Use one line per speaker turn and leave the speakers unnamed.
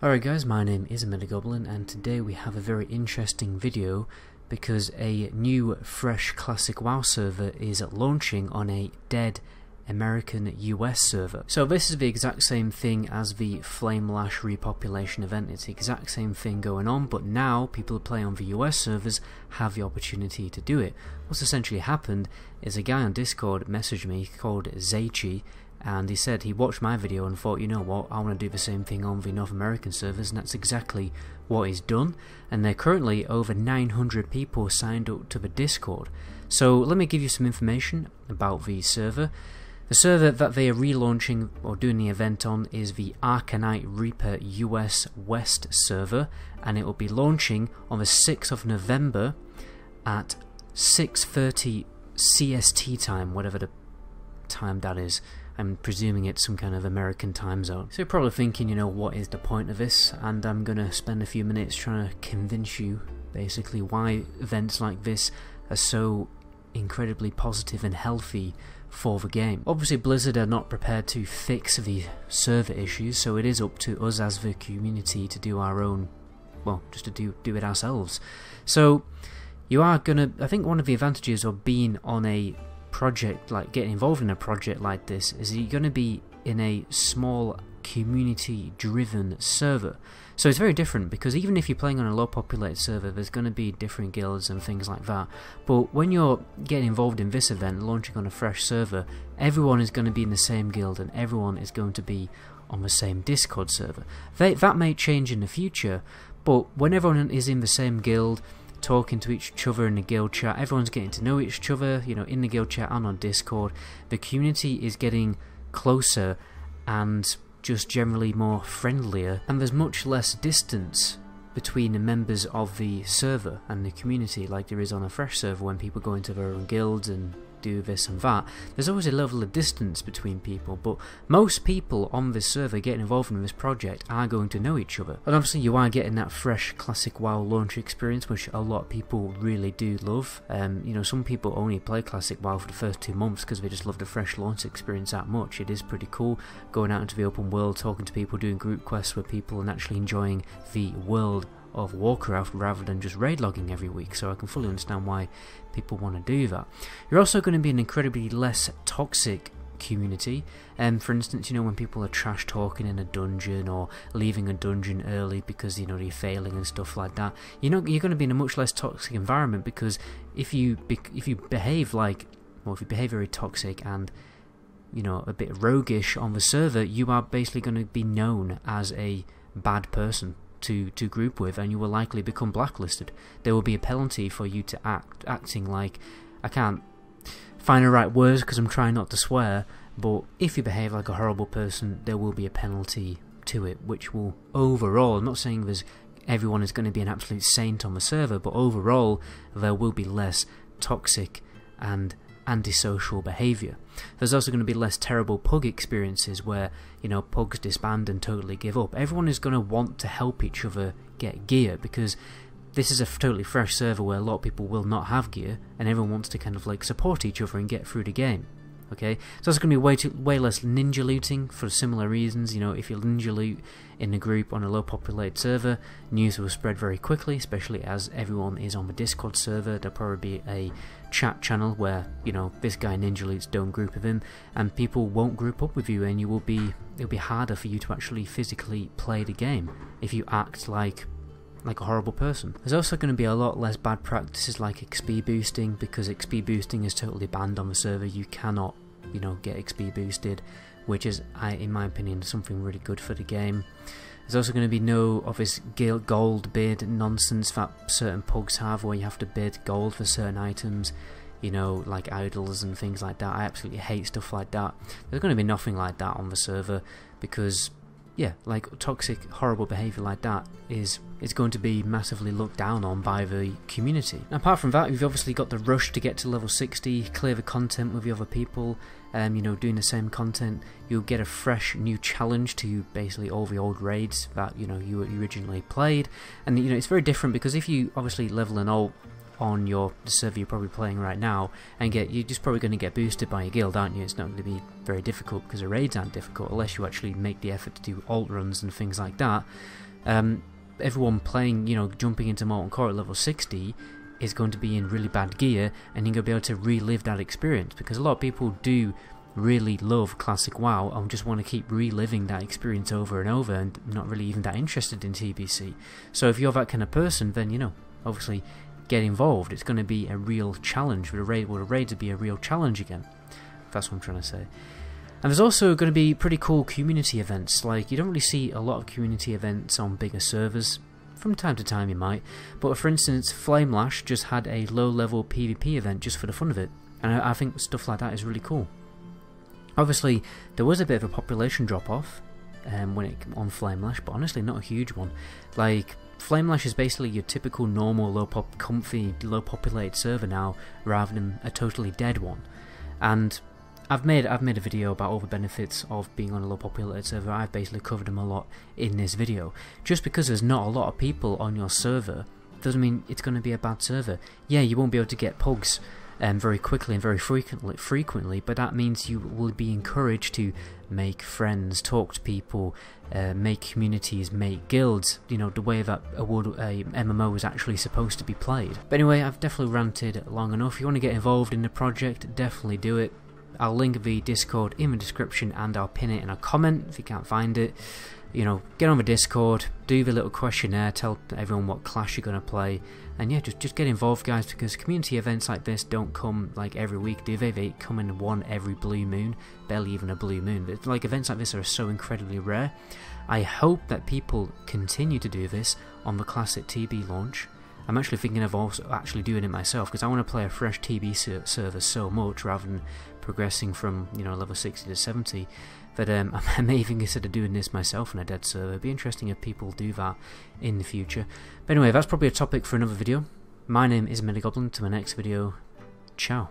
Alright guys, my name is Goblin, and today we have a very interesting video because a new fresh classic WoW server is launching on a dead American US server. So this is the exact same thing as the Flamelash repopulation event. It's the exact same thing going on, but now people who play on the US servers have the opportunity to do it. What's essentially happened is a guy on Discord messaged me called Zaichi, and he said he watched my video and thought, you know what, I want to do the same thing on the North American servers, and that's exactly what he's done. And there are currently over 900 people signed up to the Discord. So let me give you some information about the server. The server that they are relaunching or doing the event on is the Arcanite Reaper US West server, and it will be launching on the 6th of November at 6:30 CST time, whatever the time that is. I'm presuming it's some kind of American time zone. So you're probably thinking, you know, what is the point of this? And I'm going to spend a few minutes trying to convince you basically why events like this are so incredibly positive and healthy for the game. Obviously Blizzard are not prepared to fix the server issues, so it is up to us as the community to do our own, well, just to do it ourselves. So you are gonna, I think one of the advantages of being on a project, like getting involved in a project like this, is you're going to be in a small community driven server. So it's very different, because even if you're playing on a low populated server, there's going to be different guilds and things like that, but when you're getting involved in this event, launching on a fresh server, everyone is going to be in the same guild and everyone is going to be on the same Discord server. That may change in the future, but when everyone is in the same guild, talking to each other in the guild chat, everyone's getting to know each other, you know, in the guild chat and on Discord, the community is getting closer and just generally more friendlier, and there's much less distance between the members of the server and the community like there is on a fresh server. When people go into their own guilds and do this and that, there's always a level of distance between people, but most people on this server getting involved in this project are going to know each other. And obviously you are getting that fresh classic WoW launch experience, which a lot of people really do love. You know, some people only play classic WoW for the first 2 months because they just love the fresh launch experience that much. It is pretty cool going out into the open world, talking to people, doing group quests with people, and actually enjoying the world of Warcraft rather than just raid logging every week. So I can fully understand why people want to do that. You're also going to be an incredibly less toxic community, and for instance, you know, when people are trash talking in a dungeon or leaving a dungeon early because, you know, they're failing and stuff like that, you know, you're going to be in a much less toxic environment, because if you behave like, well, if you behave very toxic and, you know, a bit roguish on the server, you are basically going to be known as a bad person to group with, and you will likely become blacklisted. There will be a penalty for you to acting like, I can't find the right words because I'm trying not to swear, but if you behave like a horrible person, there will be a penalty to it, which will overall, I'm not saying everyone is going to be an absolute saint on the server, but overall there will be less toxic and antisocial behaviour. There's also going to be less terrible pug experiences where, you know, pugs disband and totally give up. Everyone is going to want to help each other get gear, because this is a totally fresh server where a lot of people will not have gear, and everyone wants to kind of like support each other and get through the game. Okay, so it's going to be way less ninja looting for similar reasons. You know, if you ninja loot in a group on a low populated server, news will spread very quickly, especially as everyone is on the Discord server. There'll probably be a chat channel where, you know, this guy ninja loots, don't group with him, and people won't group up with you, and it'll be harder for you to actually physically play the game if you act like a horrible person. There's also going to be a lot less bad practices like XP boosting, because XP boosting is totally banned on the server. You cannot, you know, get XP boosted, which is, in my opinion, something really good for the game. There's also going to be no of this gold bid nonsense that certain pugs have, where you have to bid gold for certain items, you know, like idols and things like that. I absolutely hate stuff like that. There's going to be nothing like that on the server, because, yeah, like toxic, horrible behaviour like that is going to be massively looked down on by the community. Now, apart from that, you've obviously got the rush to get to level 60, clear the content with the other people, you know, doing the same content. You'll get a fresh new challenge to basically all the old raids that, you know, you originally played, and, you know, it's very different, because if you obviously level an on the server you're probably playing right now and you're just probably going to get boosted by your guild, aren't you? It's not going to be very difficult because the raids aren't difficult unless you actually make the effort to do alt runs and things like that. Everyone playing, jumping into Molten Core at level 60 is going to be in really bad gear, and you're going to be able to relive that experience, because a lot of people do really love classic WoW and just want to keep reliving that experience over and over and not really even that interested in TBC. So if you're that kind of person, then obviously get involved. It's going to be a real challenge. The raid will be a real challenge again. That's what I'm trying to say. And there's also going to be pretty cool community events. Like, you don't really see a lot of community events on bigger servers. From time to time you might, but for instance Flamelash just had a low-level PvP event just for the fun of it, and I think stuff like that is really cool. Obviously there was a bit of a population drop-off on Flamelash, but honestly not a huge one. Like, Flamelash is basically your typical normal comfy low populated server now, rather than a totally dead one. And I've made a video about all the benefits of being on a low populated server. I've basically covered them a lot in this video. Just because there's not a lot of people on your server doesn't mean it's going to be a bad server. Yeah, you won't be able to get pugs very quickly and very frequently, but that means you will be encouraged to make friends, talk to people, make communities, make guilds, the way that a MMO is actually supposed to be played. But anyway, I've definitely ranted long enough. If you want to get involved in the project, definitely do it. I'll link the Discord in the description, and I'll pin it in a comment if you can't find it. Get on the Discord, do the little questionnaire, tell everyone what class you're going to play, and yeah, just get involved, guys, because community events like this don't come like every week, do they? They come in one every blue moon, barely even a blue moon. But like, events like this are so incredibly rare. I hope that people continue to do this on the Classic TB launch. I'm actually thinking of also actually doing it myself, because I want to play a fresh TB server so much, rather than progressing from level 60 to 70, that I may even consider doing this myself on a dead server. It'd be interesting if people do that in the future. But anyway, that's probably a topic for another video. My name is Medigoblin. To my next video, ciao.